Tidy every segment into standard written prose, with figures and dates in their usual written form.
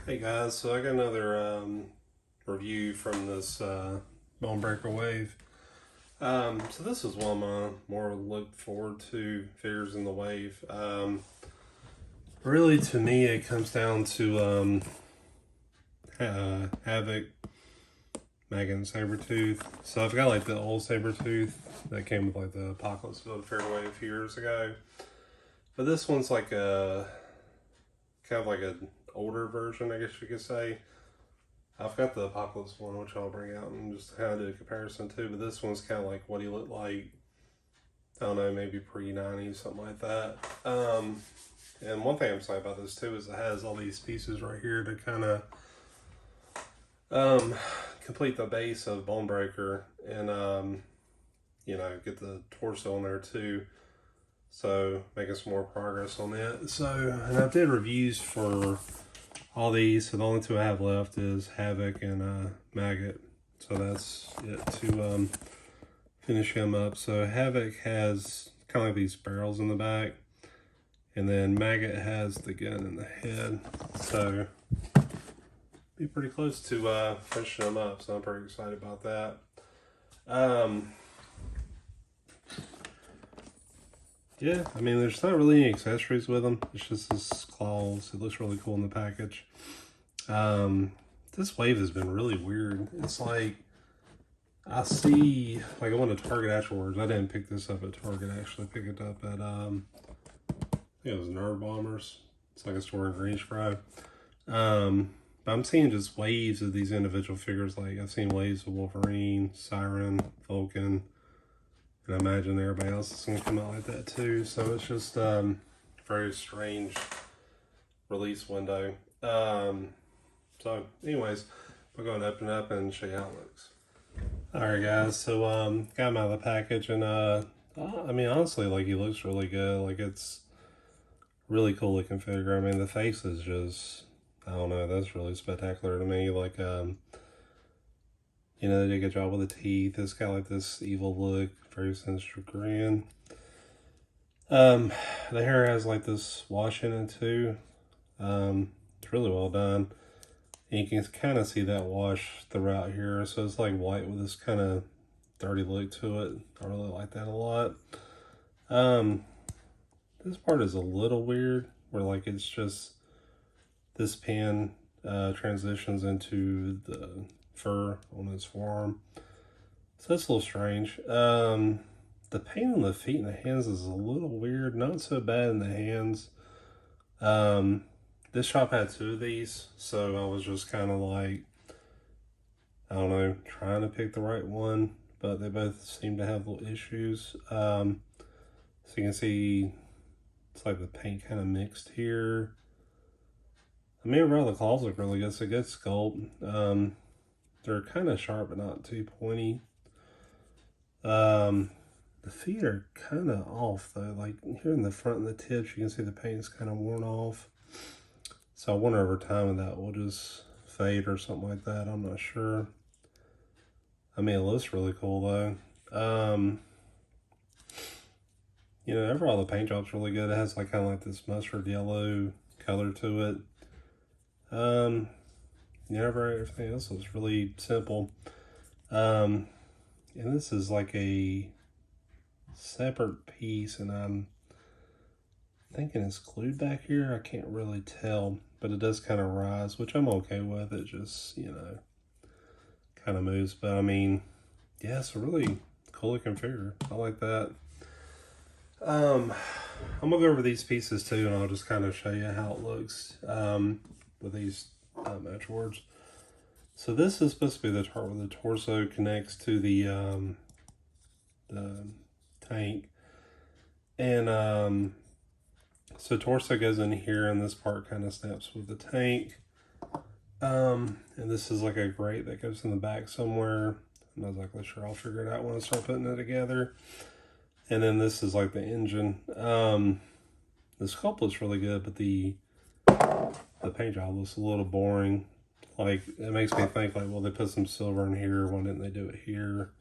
Hey guys, so I got another review from this Bonebreaker wave. So this is one of my more looked forward to figures in the wave. Really, to me, it comes down to Havoc, Maggot, and Sabretooth. So I've got like the old Sabretooth that came with like the Apocalypse Build Fairway a few years ago. But this one's like a kind of like an older version, I guess you could say. I've got the Apocalypse one, which I'll bring out and just kind of do a comparison too. But this one's kind of like what he looked like, I don't know, maybe pre-90s, something like that. And one thing I'm excited about this too is it has all these pieces right here to kind of complete the base of Bonebreaker and, get the torso on there too. So making some more progress on it. So, and I did reviews for all these, so the only two I have left is Havoc and Maggot. So that's it to finish him up. So Havoc has kind of like these barrels in the back, and then Maggot has the gun in the head. So be pretty close to finishing them up. So I'm pretty excited about that. Yeah, I mean, there's not really any accessories with them. It's just this claws. It looks really cool in the package. This wave has been really weird. It's like, I see, like I went to Target afterwards. I didn't pick this up at Target, I actually picked it up at, I think it was Nerd Bombers. It's like a store in Greensboro. But I'm seeing just waves of these individual figures. Like I've seen waves of Wolverine, Siren, Vulcan, and I imagine everybody else is going to come out like that too. So it's just very strange release window. So anyways, we're going to open it up and show you how it looks. Alright guys, so got him out of the package, and I mean, honestly, like, he looks really good. Like, it's really cool looking figure. I mean, the face is just, I don't know, that's really spectacular to me. Like, they did a good job with the teeth. It's got like this evil look, very sinister grin. The hair has like this wash in it too. It's really well done. And you can kind of see that wash throughout here. So it's like white with this kind of dirty look to it. I really like that a lot. This part is a little weird, where like it's just this pan transitions into the fur on his forearm. So that's a little strange. The paint on the feet and the hands is a little weird. Not so bad in the hands. This shop had two of these, so I was just kind of like, I don't know, trying to pick the right one, but they both seem to have little issues. So you can see it's like the paint kind of mixed here. I mean, overall the claws look really good. It's a good sculpt. They're kind of sharp, but not too pointy. The feet are kind of off though. Like here in the front and the tips, you can see the paint is kind of worn off. So I wonder over time that will just fade or something like that. I'm not sure. I mean, it looks really cool though. Overall the paint job's really good. It has like kind of like this mustard yellow color to it. Everything else is really simple. And this is like a separate piece, and I'm thinking it's glued back here. I can't really tell, but it does kind of rise, which I'm okay with. It just, kind of moves. But I mean, yeah, it's a really cool looking figure. I like that. I'm gonna go over these pieces too, and I'll just kind of show you how it looks with these matchboards. So this is supposed to be the part where the torso connects to the tank, and so torso goes in here, and this part kind of snaps with the tank. And this is like a grate that goes in the back somewhere. I'm not exactly sure. I'll figure it out when I start putting it together. And then this is like the engine. The sculpt looks really good, but the paint job looks a little boring. Like, it makes me think like, well, they put some silver in here. Why didn't they do it here?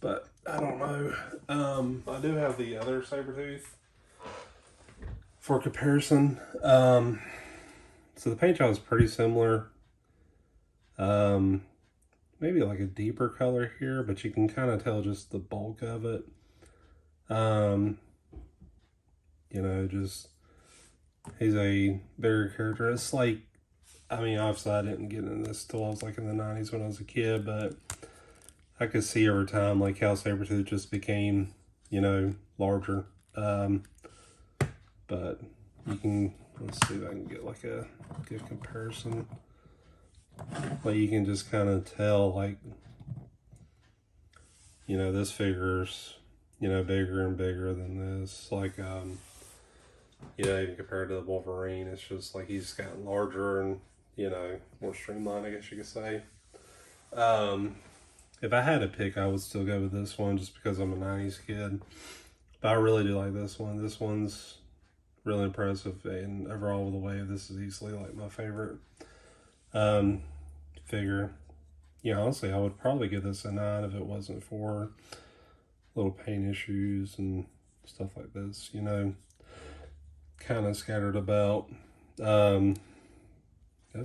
But I don't know. I do have the other Sabretooth for comparison. So the paint job is pretty similar. Maybe like a deeper color here, but you can kind of tell just the bulk of it. You know, just he's a bigger character. It's like, I mean, obviously I didn't get into this till I was like in the 90s when I was a kid, but I could see over time like how Sabretooth just became, you know, larger. But you can, let's see if I can get like a good comparison. Like you can just kind of tell, like, you know, this figure's, you know, bigger and bigger than this. Like, you know, even compared to the Wolverine, it's just like he's gotten larger and, you know, more streamlined, I guess you could say. If I had to pick, I would still go with this one just because I'm a 90s kid. But I really do like this one. This one's really impressive, and overall the way this is easily like my favorite figure. Yeah, honestly, I would probably give this a 9 if it wasn't for little paint issues and stuff like this, you know, kind of scattered about. That's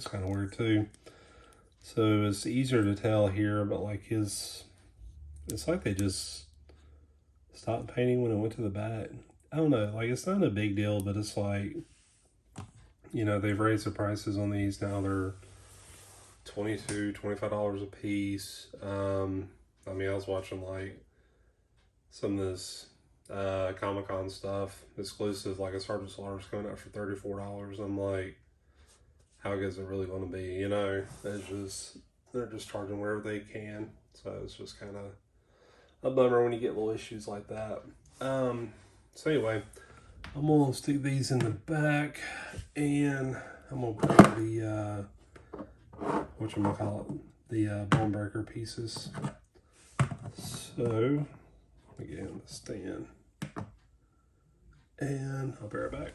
kind of weird too. So it's easier to tell here, but like it's like they just stopped painting when it went to the back. I don't know, like it's not a big deal, but it's like, you know, they've raised the prices on these. Now they're $22, $25 a piece. I mean, I was watching like some of this Comic-Con stuff, exclusive, like a Sergeant Slaughter's coming out for $34. I'm like, how good is it really going to be? You know, it's just, they're just charging wherever they can. So it's just kind of a bummer when you get little issues like that. So anyway, I'm gonna stick these in the back, and I'm gonna put the whatchamacallit, the Bonebreaker pieces. So let me get him to stand, and I'll be right back.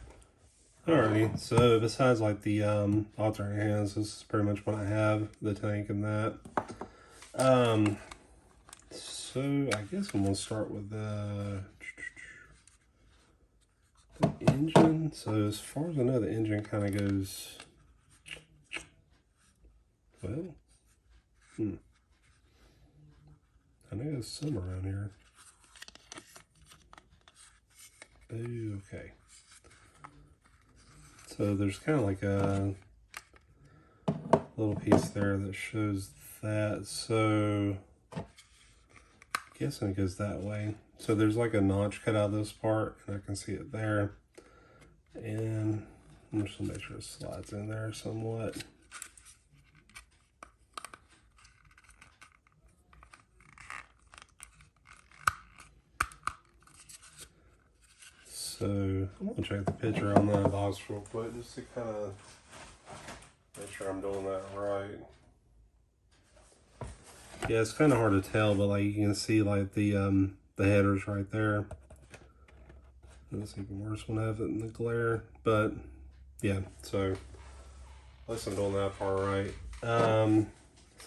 Alrighty, so besides like the alternating hands, this is pretty much what I have, the tank and that. So I guess I'm gonna start with the engine. So as far as I know, the engine kind of goes, well, I know there's some around here. Okay. So there's kind of like a little piece there that shows that. So I'm guessing it goes that way. So there's like a notch cut out of this part, and I can see it there. And I'm just gonna make sure it slides in there somewhat. So I'm gonna check the picture on that box real quick just to kind of make sure I'm doing that right. Yeah, it's kind of hard to tell, but like you can see like the headers right there. It's even worse when I have it in the glare, but yeah, so at least I'm doing that part right. So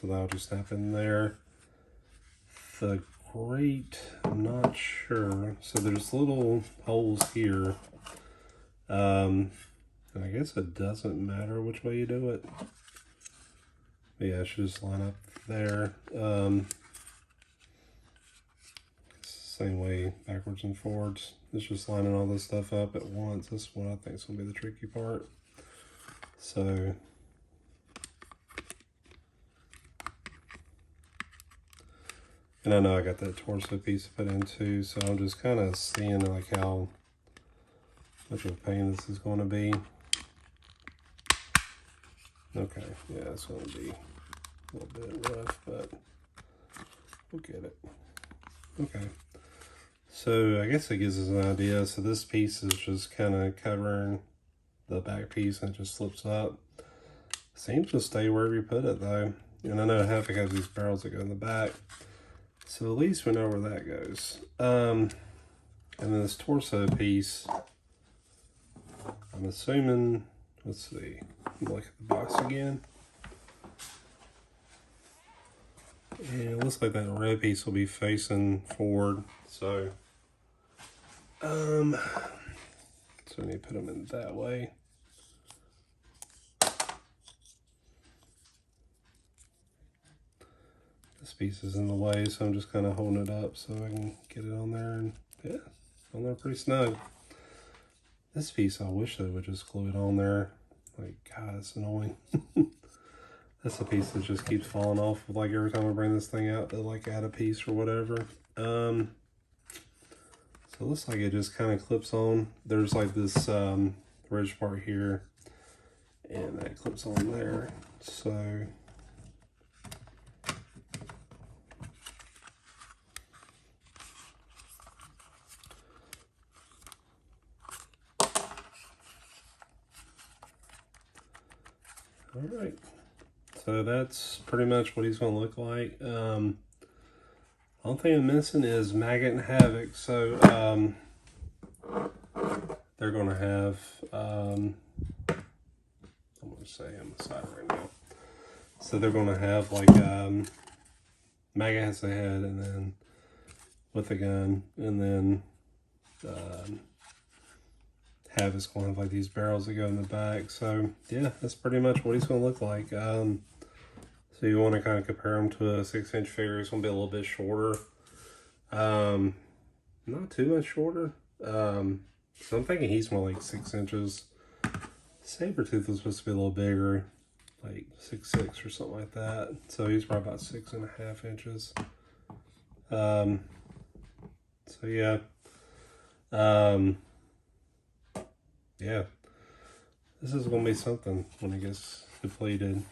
that'll just snap in there. The grate, I'm not sure. So there's little holes here. And I guess it doesn't matter which way you do it. But yeah, it should just line up there. Same way backwards and forwards. It's just lining all this stuff up at once. This is what I think is going to be the tricky part. So and I know I got that torso piece to put in too, so I'm just kind of seeing like how much of a pain this is going to be. Okay, yeah, it's going to be a little bit rough, but we'll get it. Okay, so I guess it gives us an idea. So this piece is just kind of covering the back piece, and it just slips up. Seems to stay wherever you put it though. And I know half it has these barrels that go in the back. So at least we know where that goes. And then this torso piece, I'm assuming, let's see, look at the box again. And it looks like that red piece will be facing forward. So, so we need to put them in that way. This piece is in the way, so I'm just kind of holding it up so I can get it on there, and yeah, on there pretty snug. This piece, I wish they would just glue it on there. Like, God, it's annoying. That's a piece that just keeps falling off like every time I bring this thing out to like add a piece or whatever. So it looks like it just kind of clips on. There's like this ridge part here, and that clips on there. So all right, so that's pretty much what he's going to look like. The only thing I'm missing is Maggot and Havoc. So they're going to have, I'm going to say on the side right now. So they're going to have like, Maggot has a head, and then with a gun, and then Havoc's going to have like these barrels that go in the back. So yeah, that's pretty much what he's going to look like. So you want to kind of compare him to a 6-inch figure. He's going to be a little bit shorter. Not too much shorter. So I'm thinking he's more like 6 inches. Sabretooth was supposed to be a little bigger, like 6'6" or something like that. So he's probably about 6.5 inches. So yeah. Yeah. This is going to be something when it gets depleted.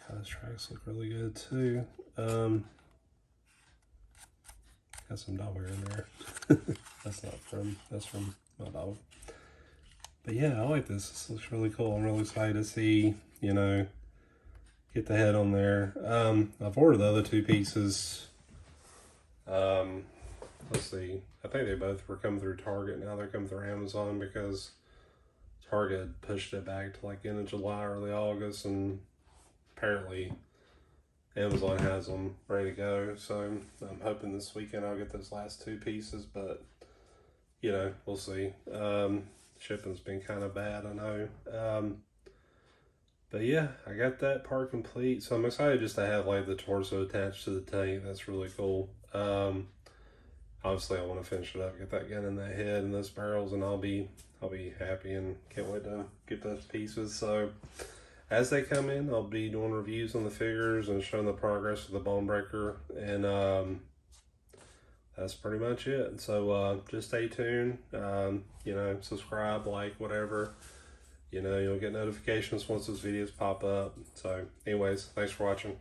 God, his tracks look really good too. Got some dog hair in there. That's from my dog. But yeah, I like this. This looks really cool. I'm really excited to see, you know, get the head on there. I've ordered the other 2 pieces. Let's see. I think they both were coming through Target. Now they're coming through Amazon because Target pushed it back to like end of July, early August, and apparently Amazon has them ready to go. So I'm hoping this weekend I'll get those last 2 pieces, but you know, we'll see. Shipping's been kind of bad, I know. But yeah, I got that part complete. So I'm excited just to have like the torso attached to the tank. That's really cool. Obviously I want to finish it up, get that gun in that head and those barrels, and I'll be happy and can't wait to get those pieces. So as they come in, I'll be doing reviews on the figures and showing the progress of the Bonebreaker, and that's pretty much it. So just stay tuned. You know, subscribe, like, whatever. You know, you'll get notifications once those videos pop up. So anyways, thanks for watching.